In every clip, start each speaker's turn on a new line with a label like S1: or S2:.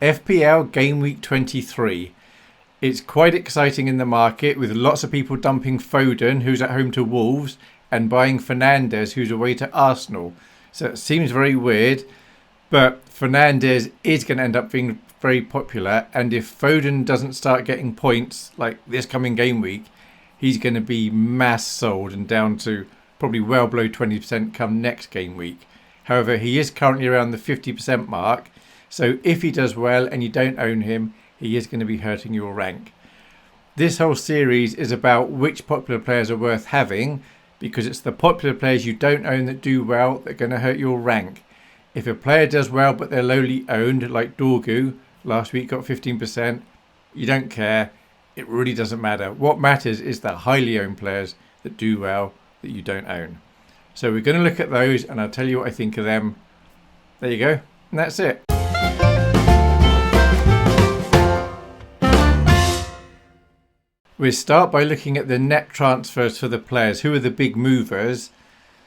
S1: FPL Gameweek 23. It's quite exciting in the market with lots of people dumping Foden, who's at home to Wolves, and buying Fernandes, who's away to Arsenal. So it seems very weird, but Fernandes is going to end up being very popular. And if Foden doesn't start getting points like this coming game week, he's going to be mass sold and down to probably well below 20% come next game week. However, he is currently around the 50% mark. So if he does well and you don't own him, he is going to be hurting your rank. This whole series is about which popular players are worth having, because it's the popular players you don't own that do well that are going to hurt your rank. If a player does well but they're lowly owned, like Dorgu, last week got 15%, you don't care. It really doesn't matter. What matters is the highly owned players that do well that you don't own. So we're going to look at those and I'll tell you what I think of them. There you go. And that's it. We'll start by looking at the net transfers for the players. Who are the big movers?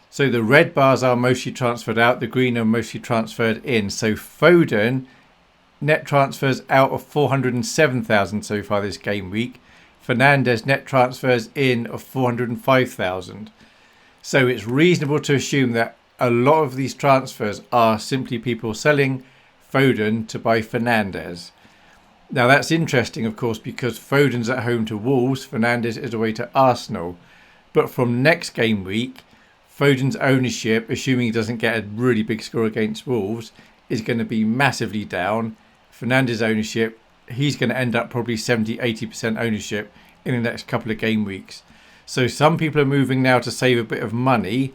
S1: So the red bars are mostly transferred out. The green are mostly transferred in. So Foden, net transfers out of 407,000 so far this game week. Fernandes, net transfers in of 405,000. So it's reasonable to assume that a lot of these transfers are simply people selling Foden to buy Fernandes. Now that's interesting, of course, because Foden's at home to Wolves, Fernandes is away to Arsenal. But from next game week, Foden's ownership, assuming he doesn't get a really big score against Wolves, is going to be massively down. Fernandes' ownership, he's going to end up probably 70-80% ownership in the next couple of game weeks. So some people are moving now to save a bit of money,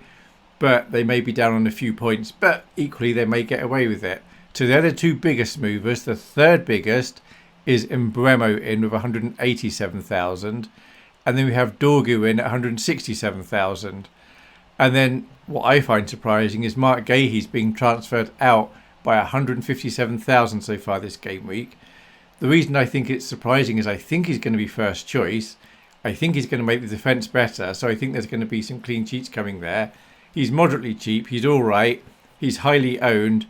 S1: but they may be down on a few points, but equally they may get away with it. So the other two biggest movers, the third biggest is Mbeumo in with 187,000, and then we have Dorgu in at 167,000. And then what I find surprising is Mark Gahey's being transferred out by 157,000 so far this game week. The reason I think it's surprising is I think he's going to be first choice. I think he's going to make the defence better, so I think there's going to be some clean sheets coming there. He's moderately cheap, he's all right, he's highly owned.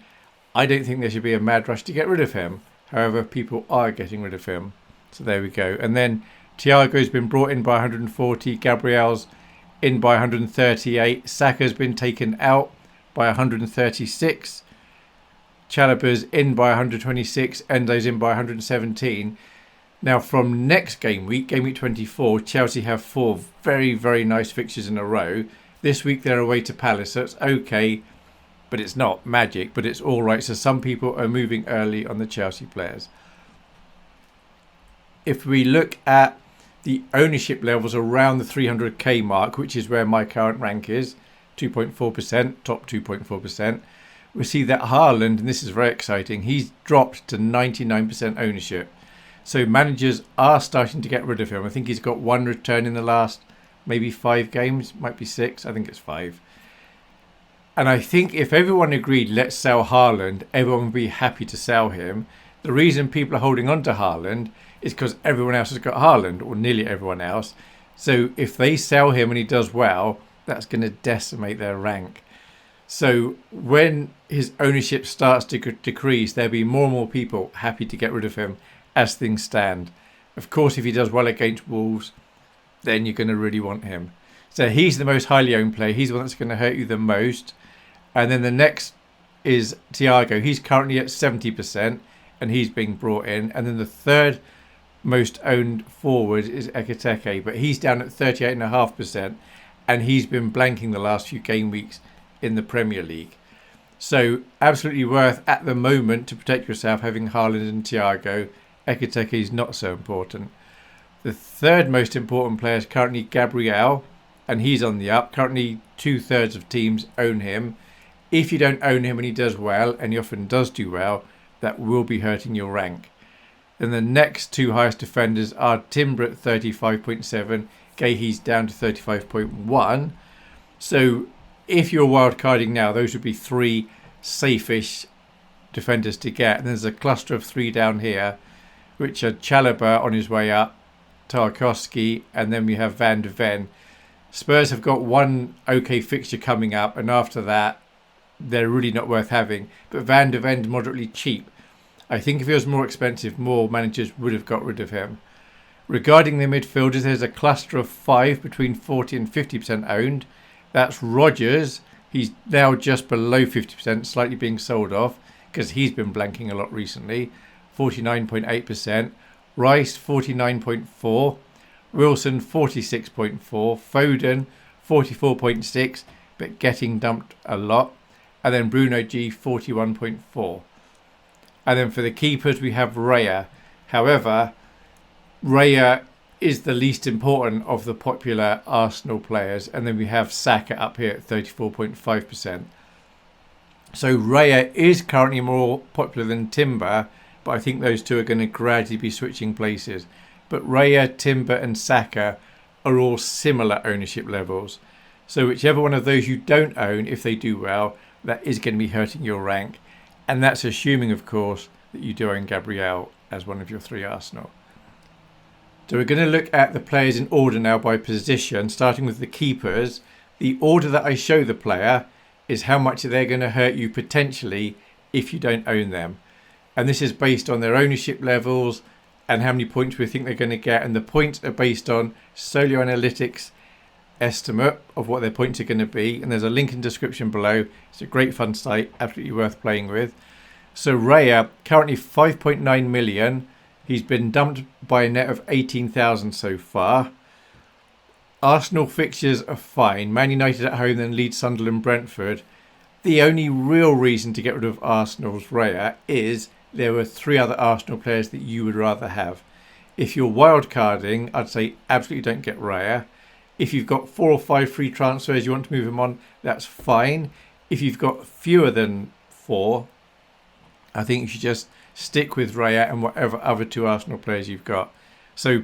S1: I don't think there should be a mad rush to get rid of him. However, people are getting rid of him. So there we go. And then Thiago's been brought in by 140. Gabriel's in by 138. Saka's been taken out by 136. Chalobah's in by 126. Endo's in by 117. Now from next game week 24, Chelsea have 4 very, very nice fixtures in a row. This week they're away to Palace, so it's okay. But it's not magic, but it's all right. So some people are moving early on the Chelsea players. If we look at the ownership levels around the 300k mark, which is where my current rank is, 2.4%, top 2.4%, we see that Haaland, and this is very exciting, he's dropped to 99% ownership. So managers are starting to get rid of him. I think he's got 1 return in the last maybe 5 games, might be 6, I think it's 5. And I think if everyone agreed, let's sell Haaland, everyone would be happy to sell him. The reason people are holding on to Haaland is because everyone else has got Haaland, or nearly everyone else. So if they sell him and he does well, that's going to decimate their rank. So when his ownership starts to decrease, there'll be more and more people happy to get rid of him as things stand. Of course, if he does well against Wolves, then you're going to really want him. So he's the most highly owned player. He's the one that's going to hurt you the most. And then the next is Thiago. He's currently at 70% and he's being brought in. And then the third most owned forward is Ekitike, but he's down at 38.5% and he's been blanking the last few game weeks in the Premier League. So absolutely worth at the moment to protect yourself having Haaland and Thiago. Ekitike is not so important. The third most important player is currently Gabriel, and he's on the up. Currently 2/3 of teams own him. If you don't own him and he does well, and he often does do well, that will be hurting your rank. Then the next 2 highest defenders are Timber at 35.7, Gahey's down to 35.1. So if you're wildcarding now, those would be 3 safe-ish defenders to get. And there's a cluster of 3 down here, which are Chalobah on his way up, Tarkowski, and then we have Van de Ven. Spurs have got 1 okay fixture coming up, and after that, they're really not worth having. But Van de Ven's moderately cheap. I think if he was more expensive, more managers would have got rid of him. Regarding the midfielders, there's a cluster of 5 between 40 and 50% owned. That's Rodgers. He's now just below 50%, slightly being sold off because he's been blanking a lot recently. 49.8%. Rice, 49.4%. Wilson, 46.4%. Foden, 44.6%, but getting dumped a lot. And then Bruno G, 41.4%. And then for the keepers, we have Raya. However, Raya is the least important of the popular Arsenal players. And then we have Saka up here at 34.5%. So Raya is currently more popular than Timber, but I think those two are going to gradually be switching places. But Raya, Timber and Saka are all similar ownership levels. So whichever one of those you don't own, if they do well, that is going to be hurting your rank. And that's assuming, of course, that you do own Gabriel as one of your 3 Arsenal. So we're going to look at the players in order now by position, starting with the keepers. The order that I show the player is how much they're going to hurt you potentially if you don't own them. And this is based on their ownership levels and how many points we think they're going to get. And the points are based on Solio Analytics estimate of what their points are going to be. And there's a link in the description below. It's a great fun site, absolutely worth playing with. So Raya, currently 5.9 million. He's been dumped by a net of 18,000 so far. Arsenal fixtures are fine. Man United at home, then Leeds, Sunderland, Brentford. The only real reason to get rid of Arsenal's Raya is there were 3 other Arsenal players that you would rather have. If you're wildcarding, I'd say absolutely don't get Raya. If you've got 4 or 5 free transfers you want to move him on, that's fine. If you've got fewer than 4, I think you should just stick with Raya and whatever other 2 Arsenal players you've got. So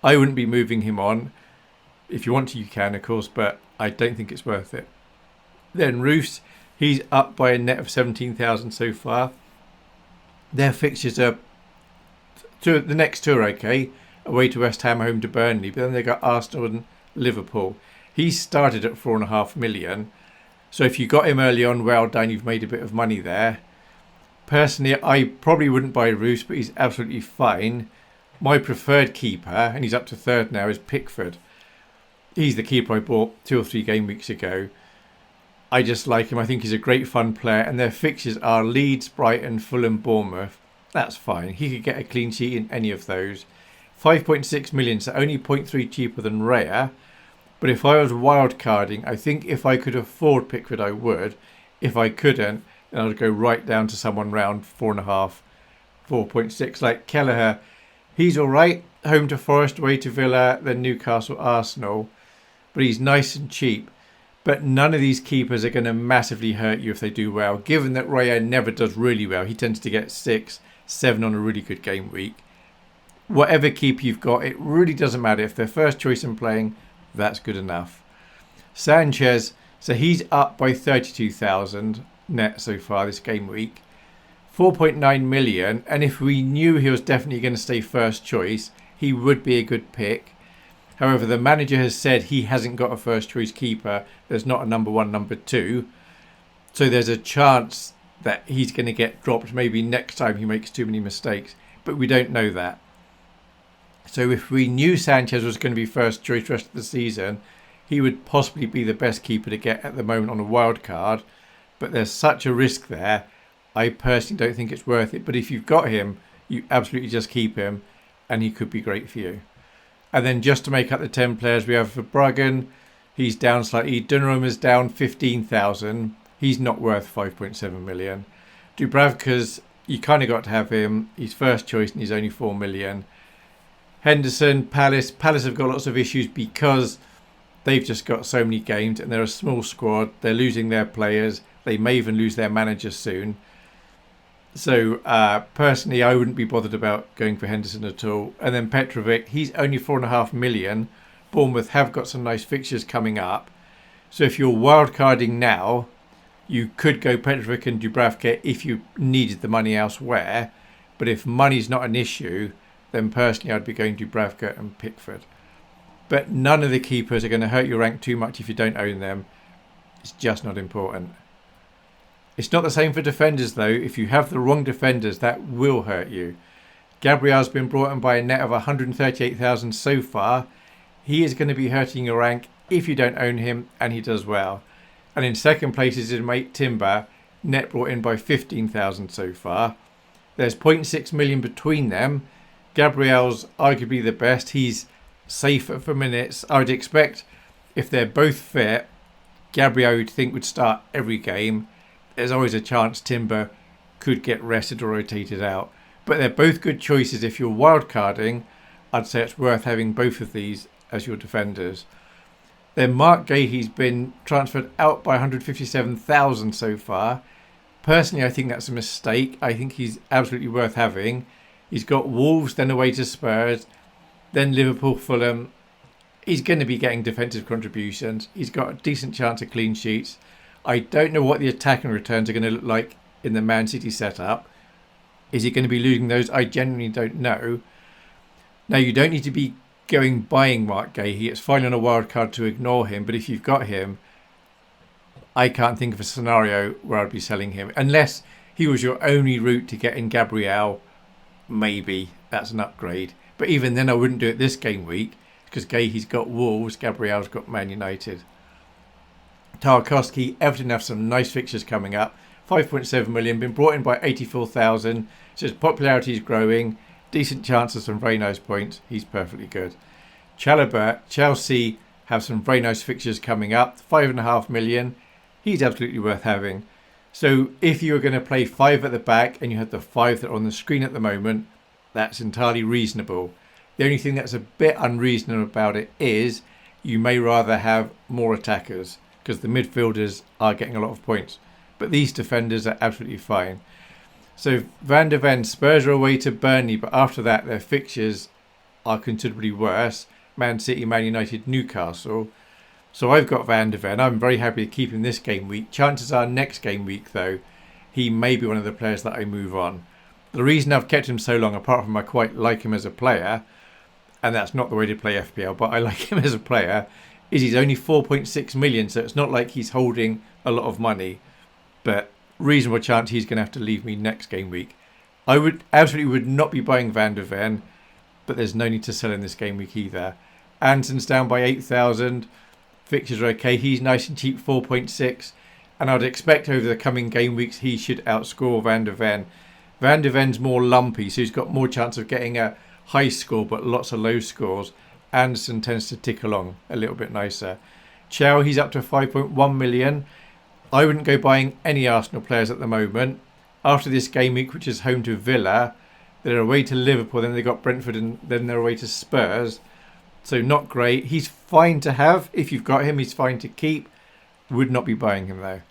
S1: I wouldn't be moving him on. If you want to, you can, of course, but I don't think it's worth it. Then Roos, he's up by a net of 17,000 so far. Their fixtures are, the next 2 are okay. Away to West Ham, home to Burnley, but then they got Arsenal and Liverpool. He started at 4.5 million. So if you got him early on, well done, you've made a bit of money there. Personally, I probably wouldn't buy Roos, but he's absolutely fine. My preferred keeper, and he's up to 3rd now, is Pickford. He's the keeper I bought 2 or 3 game weeks ago. I just like him. I think he's a great fun player. And their fixtures are Leeds, Brighton, Fulham, Bournemouth. That's fine. He could get a clean sheet in any of those. 5.6 million, so only 0.3 cheaper than Raya. But if I was wildcarding, I think if I could afford Pickford, I would. If I couldn't, then I'd go right down to someone round 4.5, 4.6. Like Kelleher, he's all right. Home to Forest, away to Villa, then Newcastle, Arsenal. But he's nice and cheap. But none of these keepers are going to massively hurt you if they do well. Given that Raya never does really well, he tends to get 6, 7 on a really good game week. Whatever keeper you've got, it really doesn't matter. If they're first choice in playing, that's good enough. Sanchez, so he's up by 32,000 net so far this game week. 4.9 million. And if we knew he was definitely going to stay first choice, he would be a good pick. However, the manager has said he hasn't got a first choice keeper. There's not a number 1, number 2. So there's a chance that he's going to get dropped maybe next time he makes too many mistakes. But we don't know that. So if we knew Sanchez was going to be first choice rest of the season, he would possibly be the best keeper to get at the moment on a wild card. But there's such a risk there. I personally don't think it's worth it. But if you've got him, you absolutely just keep him. And he could be great for you. And then just to make up the 10 players, we have Verbruggen. He's down slightly. Donnarumma is down 15,000. He's not worth 5.7 million. Dubravka's, you kind of got to have him. He's first choice and he's only 4 million. Henderson, Palace. Palace have got lots of issues because they've just got so many games and they're a small squad. They're losing their players. They may even lose their manager soon. So personally, I wouldn't be bothered about going for Henderson at all. And then Petrovic, he's only 4.5 million. Bournemouth have got some nice fixtures coming up. So if you're wildcarding now, you could go Petrovic and Dubravka if you needed the money elsewhere. But if money's not an issue, then personally I'd be going Dubravka and Pickford. But none of the keepers are going to hurt your rank too much if you don't own them. It's just not important. It's not the same for defenders though. If you have the wrong defenders, that will hurt you. Gabriel's been brought in by a net of 138,000 so far. He is going to be hurting your rank if you don't own him, and he does well. And in second place is his mate Timber, net brought in by 15,000 so far. There's 0.6 million between them. Gabriel's arguably the best. He's safer for minutes. I would expect if they're both fit, Gabriel you'd think would start every game. There's always a chance Timber could get rested or rotated out. But they're both good choices. If you're wildcarding, I'd say it's worth having both of these as your defenders. Then Mark Gahey's been transferred out by 157,000 so far. Personally, I think that's a mistake. I think he's absolutely worth having. He's got Wolves, then away to Spurs, then Liverpool, Fulham. He's going to be getting defensive contributions. He's got a decent chance of clean sheets. I don't know what the attacking returns are going to look like in the Man City setup. Is he going to be losing those? I genuinely don't know. Now, you don't need to be buying Mark Gahey. It's fine on a wild card to ignore him, but if you've got him, I can't think of a scenario where I'd be selling him. Unless he was your only route to get in Gabriel, maybe that's an upgrade. But even then, I wouldn't do it this game week because Gahey's got Wolves, Gabriel's got Man United. Tarkowski, Everton have some nice fixtures coming up. 5.7 million, been brought in by 84,000. So his popularity is growing. Decent chance of some very nice points. He's perfectly good. Chalobah, Chelsea have some very nice fixtures coming up. 5.5 million. He's absolutely worth having. So if you were going to play 5 at the back and you had the 5 that are on the screen at the moment, that's entirely reasonable. The only thing that's a bit unreasonable about it is you may rather have more attackers because the midfielders are getting a lot of points. But these defenders are absolutely fine. So Van de Ven, Spurs are away to Burnley, but after that their fixtures are considerably worse. Man City, Man United, Newcastle. So I've got Van de Ven. I'm very happy to keep him this game week. Chances are next game week though, he may be one of the players that I move on. The reason I've kept him so long, apart from I quite like him as a player, and that's not the way to play FPL, but I like him as a player, is he's only 4.6 million, so it's not like he's holding a lot of money. But reasonable chance he's going to have to leave me next game week. I would not be buying Van de Ven, but there's no need to sell in this game week either. Anson's down by 8,000. Fixtures are okay. He's nice and cheap, 4.6. And I'd expect over the coming game weeks he should outscore Van de Ven. Van de Ven's more lumpy, so he's got more chance of getting a high score but lots of low scores. Anderson tends to tick along a little bit nicer. Chow, he's up to 5.1 million. I wouldn't go buying any Arsenal players at the moment. After this game week, which is home to Villa, they're away to Liverpool, then they've got Brentford, and then they're away to Spurs. So not great. He's fine to have. If you've got him, he's fine to keep. Would not be buying him though.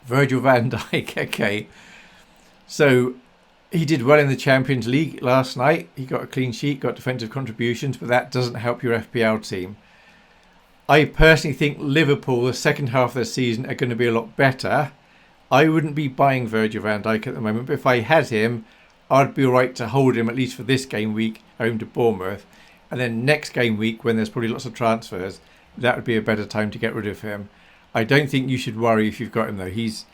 S1: Virgil van Dijk, okay. So he did well in the Champions League last night. He got a clean sheet, got defensive contributions, but that doesn't help your FPL team. I personally think Liverpool, the second half of the season, are going to be a lot better. I wouldn't be buying Virgil van Dijk at the moment, but if I had him, I'd be alright to hold him at least for this game week, home to Bournemouth. And then next game week, when there's probably lots of transfers, that would be a better time to get rid of him. I don't think you should worry if you've got him though. He's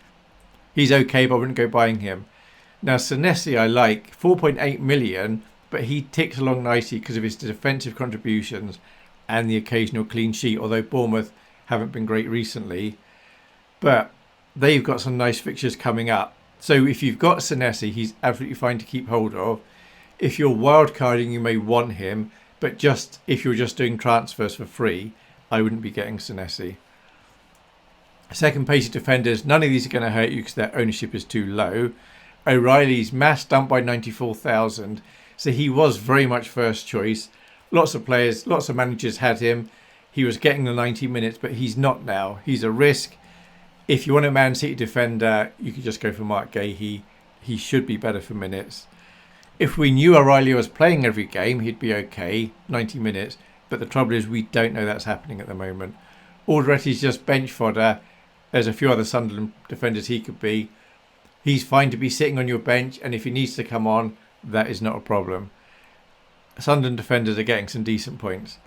S1: okay, but I wouldn't go buying him. Now Senesi I like, 4.8 million, but he ticks along nicely because of his defensive contributions and the occasional clean sheet, although Bournemouth haven't been great recently. But they've got some nice fixtures coming up. So if you've got Senesi, he's absolutely fine to keep hold of. If you're wildcarding, you may want him, but just if you're just doing transfers for free, I wouldn't be getting Senesi. Second pacey defenders, none of these are going to hurt you because their ownership is too low. O'Reilly's mass dumped by 94,000, so he was very much first choice. Lots of players, lots of managers had him. He was getting the 90 minutes, but he's not now. He's a risk. If you want a Man City defender, you could just go for Mark Gahey. He should be better for minutes. If we knew O'Reilly was playing every game, he'd be okay, 90 minutes. But the trouble is we don't know that's happening at the moment. Alderetti's just bench fodder. There's a few other Sunderland defenders he could be. He's fine to be sitting on your bench, and if he needs to come on, that is not a problem. Sunderland defenders are getting some decent points.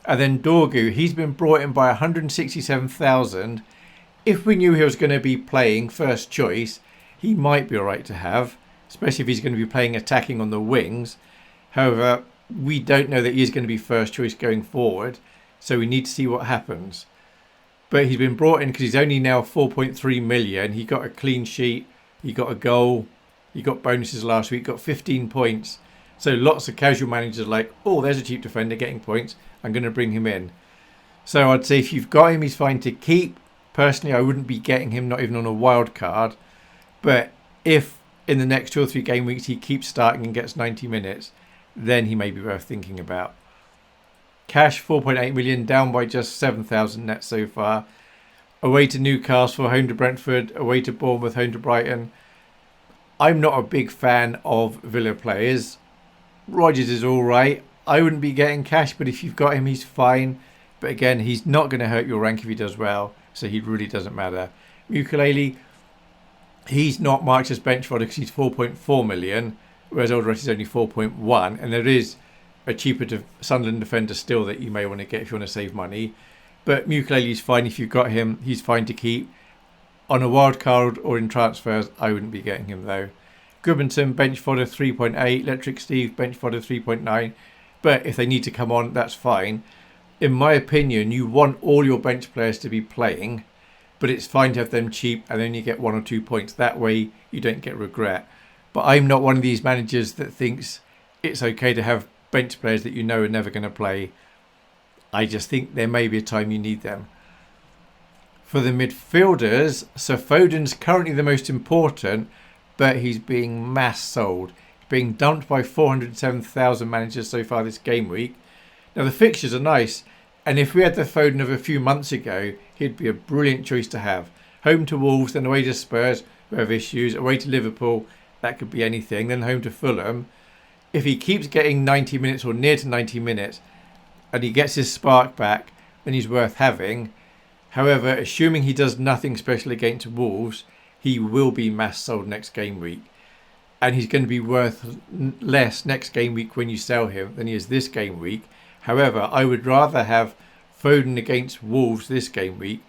S1: And then Dorgu, he's been brought in by 167,000. if we knew he was going to be playing first choice, he might be alright to have, especially if he's going to be playing attacking on the wings. However, we don't know that he is going to be first choice going forward, so we need to see what happens. But he's been brought in because he's only now 4.3 million. He got a clean sheet, he got a goal, he got bonuses last week, got 15 points. So lots of casual managers are like, oh, there's a cheap defender getting points, I'm going to bring him in. So I'd say if you've got him, he's fine to keep. Personally, I wouldn't be getting him, not even on a wild card. But if in the next 2 or 3 game weeks he keeps starting and gets 90 minutes, then he may be worth thinking about. Cash 4.8 million, down by just 7,000 net so far. Away to Newcastle, home to Brentford, away to Bournemouth, home to Brighton. I'm not a big fan of Villa players. Rodgers is all right. I wouldn't be getting cash, but if you've got him, he's fine. But again, he's not going to hurt your rank if he does well, so he really doesn't matter. Ukulele, he's not marked as bench fodder because he's 4.4 million, whereas Alderweireld is only 4.1, and there is a cheaper Sunderland defender still that you may want to get if you want to save money. But Ukulele is fine if you've got him. He's fine to keep. On a wild card or in transfers, I wouldn't be getting him though. Goodmanson, bench fodder 3.8. Electric Steve, bench fodder 3.9. But if they need to come on, that's fine. In my opinion, you want all your bench players to be playing, but it's fine to have them cheap and then you get 1 or 2 points. That way you don't get regret. But I'm not one of these managers that thinks it's okay to have bench players that you know are never going to play. I just think there may be a time you need them. For the midfielders, so Foden's currently the most important, but he's being mass sold. He's being dumped by 407,000 managers so far this game week. Now the fixtures are nice, and if we had the Foden of a few months ago, he'd be a brilliant choice to have. Home to Wolves, then away to Spurs, who have issues, away to Liverpool, that could be anything, then home to Fulham. If he keeps getting 90 minutes or near to 90 minutes, and he gets his spark back, then he's worth having. However, assuming he does nothing special against Wolves, he will be mass sold next game week. And he's going to be worth less next game week when you sell him than he is this game week. However, I would rather have Foden against Wolves this game week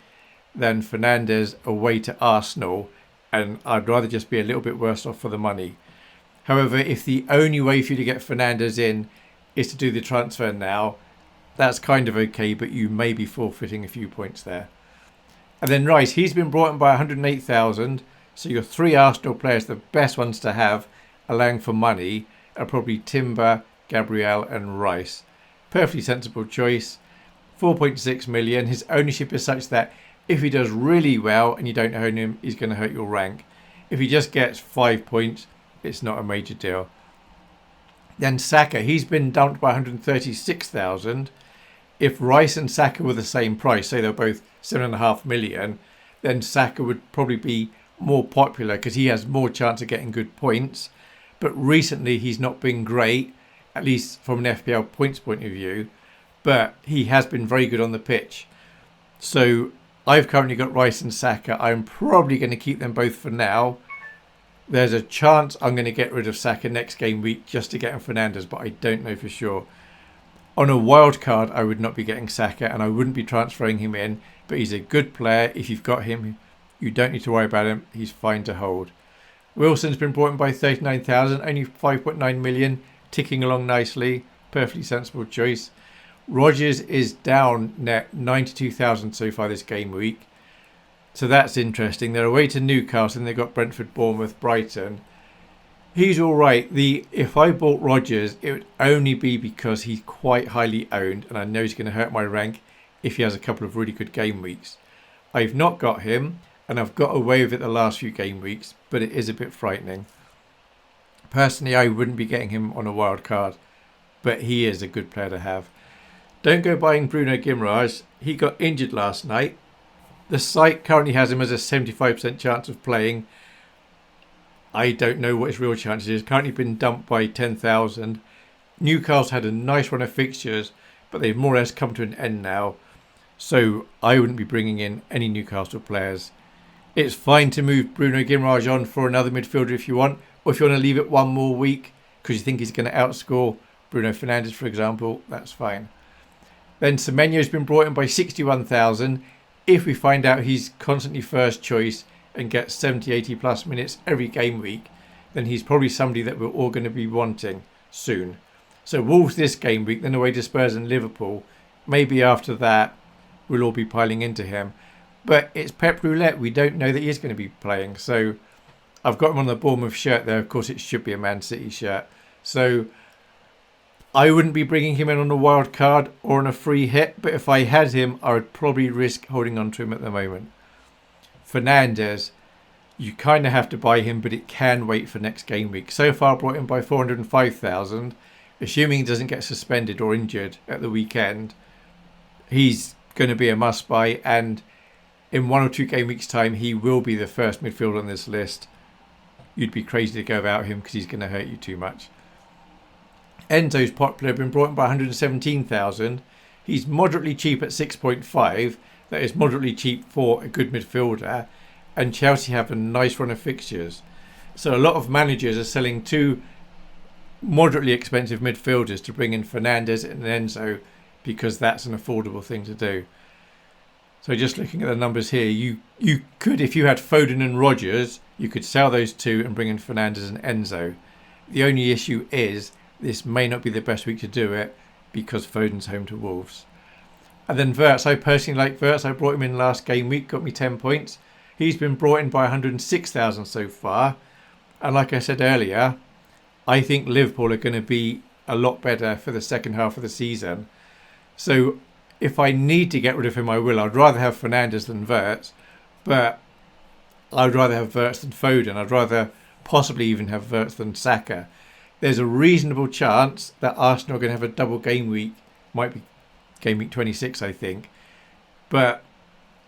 S1: than Fernandes away to Arsenal, and I'd rather just be a little bit worse off for the money. However, if the only way for you to get Fernandes in is to do the transfer now, that's kind of okay, but you may be forfeiting a few points there. And then Rice, he's been brought in by 108,000, so your 3 Arsenal players, the best ones to have, allowing for money, are probably Timber, Gabriel and Rice. Perfectly sensible choice. 4.6 million. His ownership is such that if he does really well and you don't own him, he's going to hurt your rank. If he just gets 5 points, it's not a major deal. Then Saka, he's been dumped by 136,000. If Rice and Saka were the same price, say they're both 7.5 million, then Saka would probably be more popular because he has more chance of getting good points. But recently he's not been great, at least from an FPL points point of view, but he has been very good on the pitch. So I've currently got Rice and Saka. I'm probably going to keep them both for now. There's a chance I'm going to get rid of Saka next game week just to get him Fernandes, but I don't know for sure. On a wild card, I would not be getting Saka and I wouldn't be transferring him in, but he's a good player. If you've got him, you don't need to worry about him. He's fine to hold. Wilson's been brought in by 39,000, only 5.9 million, ticking along nicely. Perfectly sensible choice. Rodgers is down net 92,000 so far this game week. So that's interesting. They're away to Newcastle and they've got Brentford, Bournemouth, Brighton. He's all right. If I bought Rodgers, it would only be because he's quite highly owned and I know he's going to hurt my rank if he has a couple of really good game weeks. I've not got him and I've got away with it the last few game weeks, but it is a bit frightening. Personally, I wouldn't be getting him on a wild card, but he is a good player to have. Don't go buying Bruno Fernandes. He got injured last night. The site currently has him as a 75% chance of playing. I don't know what his real chance is. Currently been dumped by 10,000. Newcastle had a nice run of fixtures, but they've more or less come to an end now. So I wouldn't be bringing in any Newcastle players. It's fine to move Bruno Fernandes on for another midfielder if you want, or if you want to leave it one more week because you think he's going to outscore Bruno Fernandes, for example, that's fine. Then Semenyo's been brought in by 61,000. if we find out he's constantly first choice and gets 70, 80 plus minutes every game week, then he's probably somebody that we're all going to be wanting soon. So Wolves this game week, then away to Spurs and Liverpool. Maybe after that, we'll all be piling into him. But it's Pep Roulette. We don't know that he is going to be playing. So I've got him on the Bournemouth shirt there. Of course, it should be a Man City shirt. So I wouldn't be bringing him in on a wild card or on a free hit. But if I had him, I would probably risk holding on to him at the moment. Fernandes, you kind of have to buy him, but it can wait for next game week. So far, brought in by 405,000. Assuming he doesn't get suspended or injured at the weekend, he's going to be a must buy, and in 1 or 2 game weeks time he will be the first midfielder on this list. You'd be crazy to go without him because he's going to hurt you too much. Enzo's popular, been brought in by 117,000. He's moderately cheap at 6.5. That is moderately cheap for a good midfielder, and Chelsea have a nice run of fixtures, so a lot of managers are selling 2 moderately expensive midfielders to bring in Fernandes and Enzo because that's an affordable thing to do. So just looking at the numbers here, you could, if you had Foden and Rodgers, you could sell those 2 and bring in Fernandes and Enzo. The only issue is this may not be the best week to do it because Foden's home to Wolves. And then Wirtz, I personally like Wirtz. I brought him in last game week, got me 10 points. He's been brought in by 106,000 so far. And like I said earlier, I think Liverpool are going to be a lot better for the second half of the season. So if I need to get rid of him, I will. I'd rather have Fernandes than Wirtz, but I'd rather have Wirtz than Foden. I'd rather possibly even have Wirtz than Saka. There's a reasonable chance that Arsenal are going to have a double game week. Might be game week 26, I think. But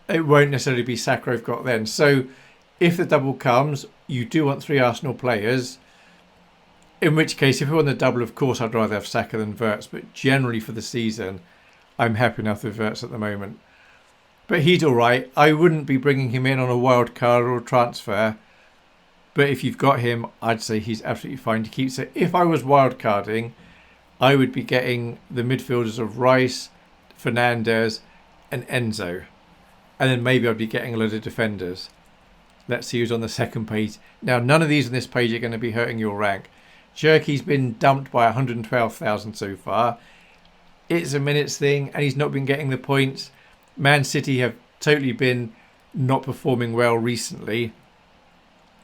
S1: it won't necessarily be Saka I've got then. So if the double comes, you do want 3 Arsenal players. In which case, if we won the double, of course, I'd rather have Saka than Wirtz. But generally for the season, I'm happy enough with Wirtz at the moment. But he's all right. I wouldn't be bringing him in on a wild card or a transfer. But if you've got him, I'd say he's absolutely fine to keep. So if I was wild carding, I would be getting the midfielders of Rice, Fernandes and Enzo. And then maybe I'd be getting a load of defenders. Let's see who's on the second page. Now, none of these on this page are going to be hurting your rank. Cherky's been dumped by 112,000 so far. It's a minutes thing and he's not been getting the points. Man City have totally been not performing well recently.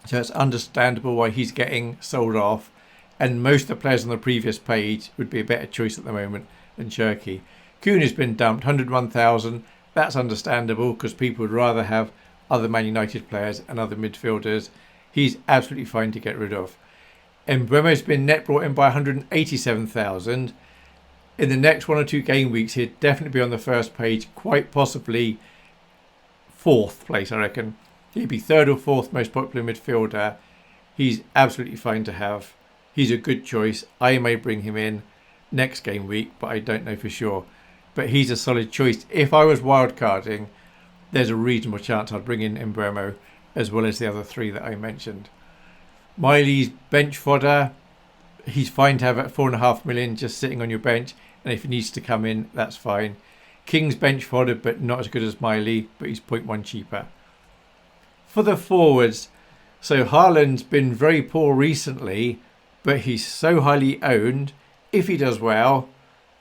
S1: So it's understandable why he's getting sold off. And most of the players on the previous page would be a better choice at the moment than Cherky. Kuhn has been dumped, 101,000. That's understandable because people would rather have other Man United players and other midfielders. He's absolutely fine to get rid of. Mbeumo's been net brought in by 187,000. In the next 1 or 2 game weeks, he'd definitely be on the first page, quite possibly 4th place, I reckon. He'd be 3rd or 4th most popular midfielder. He's absolutely fine to have. He's a good choice. I may bring him in next game week, but I don't know for sure. But he's a solid choice. If I was wildcarding, there's a reasonable chance I'd bring in Mbeumo as well as the other 3 that I mentioned. Miley's bench fodder. He's fine to have at 4.5 million just sitting on your bench. And if he needs to come in, that's fine. King's bench fodder, but not as good as Miley, but he's 0.1 cheaper. For the forwards, so Haaland's been very poor recently, but he's so highly owned. If he does well,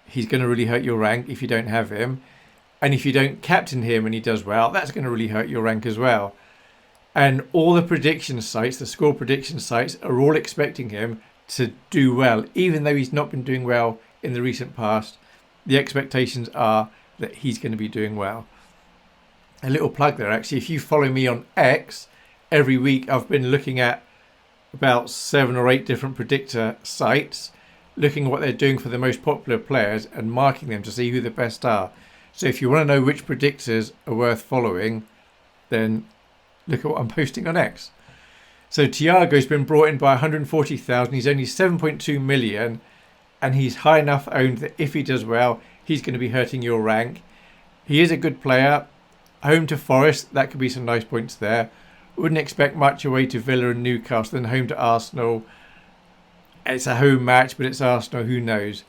S1: he's going to really hurt your rank if you don't have him. And if you don't captain him and he does well, that's going to really hurt your rank as well. And all the prediction sites, the score prediction sites, are all expecting him to do well. Even though he's not been doing well in the recent past, the expectations are that he's going to be doing well. A little plug there, actually. If you follow me on X, every week I've been looking at about 7 or 8 different predictor sites, looking at what they're doing for the most popular players and marking them to see who the best are. So if you want to know which predictors are worth following, then look at what I'm posting on X. So Thiago's been brought in by 140,000. He's only 7.2 million and he's high enough owned that if he does well, he's going to be hurting your rank. He is a good player. Home to Forest, that could be some nice points there. Wouldn't expect much away to Villa and Newcastle. Then home to Arsenal. It's a home match, but it's Arsenal. Who knows?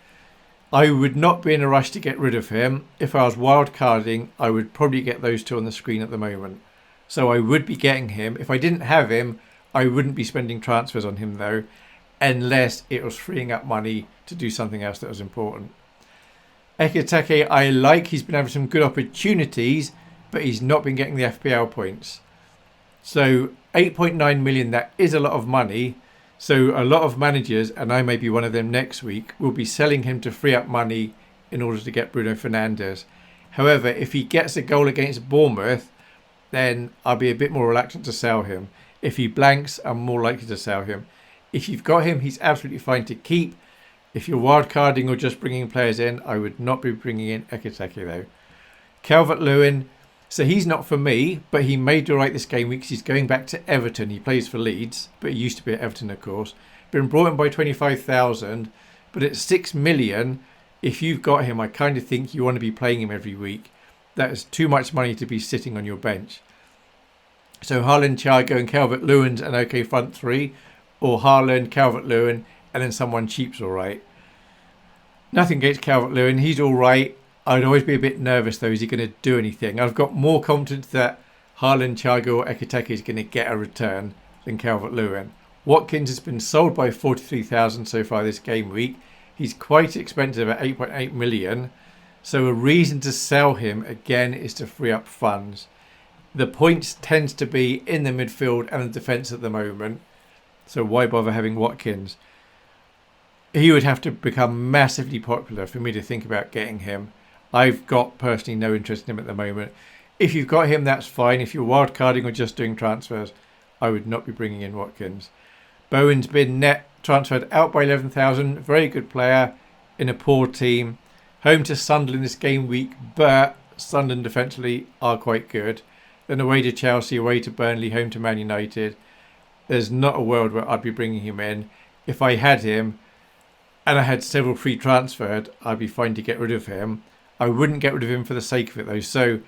S1: I would not be in a rush to get rid of him. If I was wildcarding, I would probably get those two on the screen at the moment. So I would be getting him. If I didn't have him, I wouldn't be spending transfers on him though, unless it was freeing up money to do something else that was important. Ekiteke, I like. He's been having some good opportunities, but he's not been getting the FPL points. So 8.9 million, that is a lot of money. So a lot of managers, and I may be one of them next week, will be selling him to free up money in order to get Bruno Fernandes. However, if he gets a goal against Bournemouth, then I'll be a bit more reluctant to sell him. If he blanks, I'm more likely to sell him. If you've got him, he's absolutely fine to keep. If you're wildcarding or just bringing players in, I would not be bringing in Ekiteke though. Calvert-Lewin, so he's not for me, but he may do right this game week because he's going back to Everton. He plays for Leeds, but he used to be at Everton, of course. Been brought in by 25,000, but at 6 million, if you've got him, I kind of think you want to be playing him every week. That is too much money to be sitting on your bench. So Haaland, Thiago and Calvert-Lewin's an okay front three, or Haaland, Calvert-Lewin, and then someone cheap's all right. Nothing against Calvert-Lewin, he's all right. I'd always be a bit nervous though, is he going to do anything? I've got more confidence that Haaland, Thiago or Ekiteke is going to get a return than Calvert-Lewin. Watkins has been sold by 43,000 so far this game week. He's quite expensive at 8.8 million. So a reason to sell him again is to free up funds. The points tends to be in the midfield and the defence at the moment. So why bother having Watkins? He would have to become massively popular for me to think about getting him. I've got personally no interest in him at the moment. If you've got him, that's fine. If you're wildcarding or just doing transfers, I would not be bringing in Watkins. Bowen's been net transferred out by 11,000. Very good player in a poor team. Home to Sunderland this game week, but Sunderland defensively are quite good. Then away to Chelsea, away to Burnley, home to Man United. There's not a world where I'd be bringing him in. If I had him and I had several free transferred, I'd be fine to get rid of him. I wouldn't get rid of him for the sake of it though. So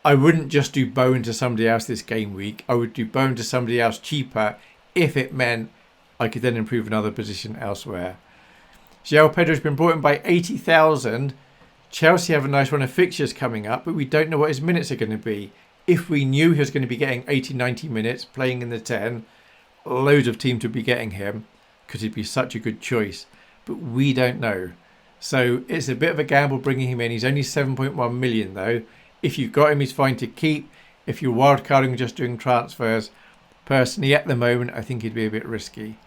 S1: I wouldn't just do Bowen to somebody else this game week. I would do Bowen to somebody else cheaper if it meant I could then improve another position elsewhere. João Pedro's been brought in by 80,000. Chelsea have a nice run of fixtures coming up, but we don't know what his minutes are going to be. If we knew he was going to be getting 80, 90 minutes playing in the 10, loads of teams would be getting him because he'd be such a good choice. But we don't know. So it's a bit of a gamble bringing him in. He's only 7.1 million though. If you've got him, he's fine to keep. If you're wildcarding or just doing transfers, personally at the moment, I think he'd be a bit risky.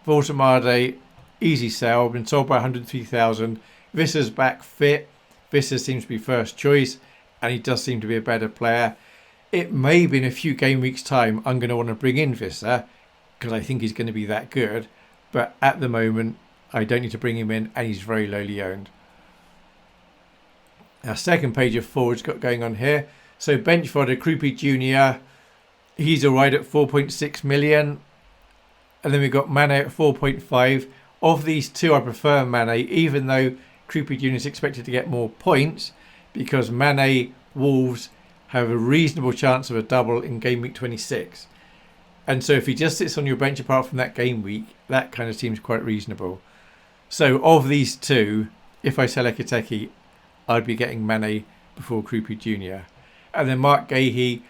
S1: Voltemade, easy sell. Been sold by 103,000. Visser's back fit. Visser seems to be first choice and he does seem to be a better player. It may be in a few game weeks time I'm going to want to bring in Visser because I think he's going to be that good. But at the moment, I don't need to bring him in and he's very lowly owned. Our second page of forwards got going on here. So bench fodder, Krupi Jr. He's alright at 4.6 million. And then we've got Mane at 4.5. Of these two, I prefer Mane, even though Krupi Jr. is expected to get more points because Mane Wolves have a reasonable chance of a double in game week 26. And so if he just sits on your bench apart from that game week, that kind of seems quite reasonable. So of these two, if I sell Ekiteke, I'd be getting Mane before Krupi Jr. And then Mark Gahey,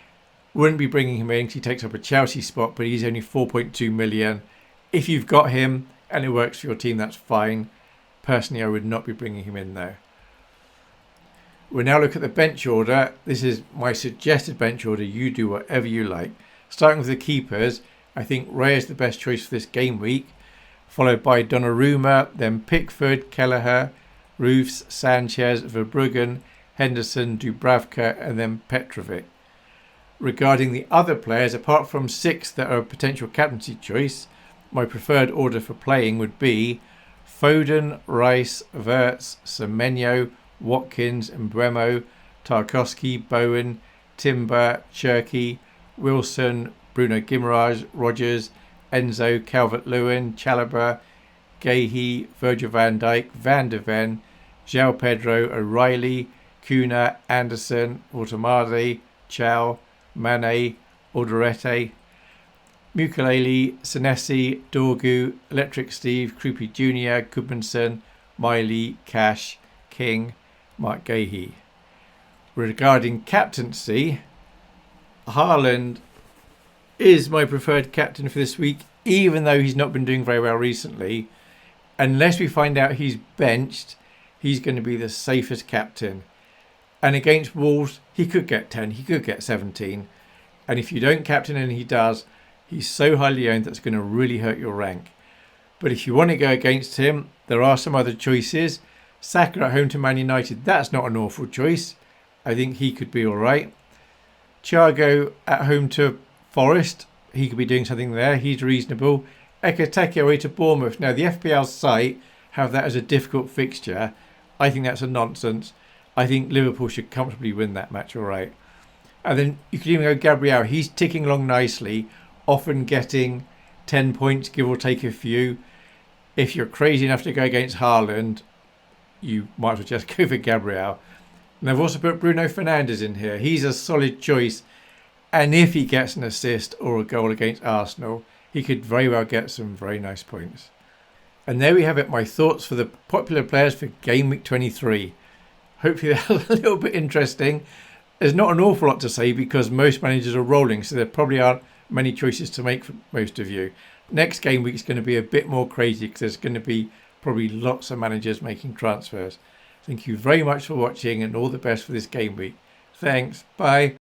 S1: wouldn't be bringing him in because he takes up a Chelsea spot, but he's only 4.2 million. If you've got him and it works for your team, that's fine. Personally, I would not be bringing him in though. We'll now look at the bench order. This is my suggested bench order. You do whatever you like. Starting with the keepers, I think Ray is the best choice for this game week, followed by Donnarumma, then Pickford, Kelleher, Roofs, Sanchez, Verbruggen, Henderson, Dubravka, and then Petrovic. Regarding the other players, apart from 6 that are a potential captaincy choice, my preferred order for playing would be Foden, Rice, Wirtz, Semenyo, Watkins, Mbeumo, Tarkowski, Bowen, Timber, Cherky, Wilson, Bruno Guimaraes, Rogers, Enzo, Calvert-Lewin, Chalobah, Gahey, Virgil van Dijk, Van de Ven, João Pedro, O'Reilly, Kuna, Anderson, Voltemade, Chow, Mane, Alderete, Mukalele, Senesi, Dorgu, Electric Steve, Krupi Jr., Gudmundsson, Miley, Cash, King, Mark Gahey. Regarding captaincy, Haaland is my preferred captain for this week, even though he's not been doing very well recently. Unless we find out he's benched, he's going to be the safest captain. And against Wolves, he could get 10, he could get 17. And if you don't captain and he does, he's so highly owned that's going to really hurt your rank. But if you want to go against him, there are some other choices. Saka at home to Man United, that's not an awful choice. I think he could be all right. Thiago at home to Forest, he could be doing something there. He's reasonable. Ekateke away to Bournemouth. Now, the FPL site have that as a difficult fixture. I think that's a nonsense. I think Liverpool should comfortably win that match all right. And then you could even go Gabriel. He's ticking along nicely, often getting 10 points, give or take a few. If you're crazy enough to go against Haaland, you might as well just go for Gabriel. And I've also put Bruno Fernandes in here. He's a solid choice. And if he gets an assist or a goal against Arsenal, he could very well get some very nice points. And there we have it, my thoughts for the popular players for Game Week 23. Hopefully that's a little bit interesting. There's not an awful lot to say because most managers are rolling, so there probably aren't many choices to make for most of you. Next game week is going to be a bit more crazy because there's going to be probably lots of managers making transfers. Thank you very much for watching and all the best for this game week. Thanks. Bye.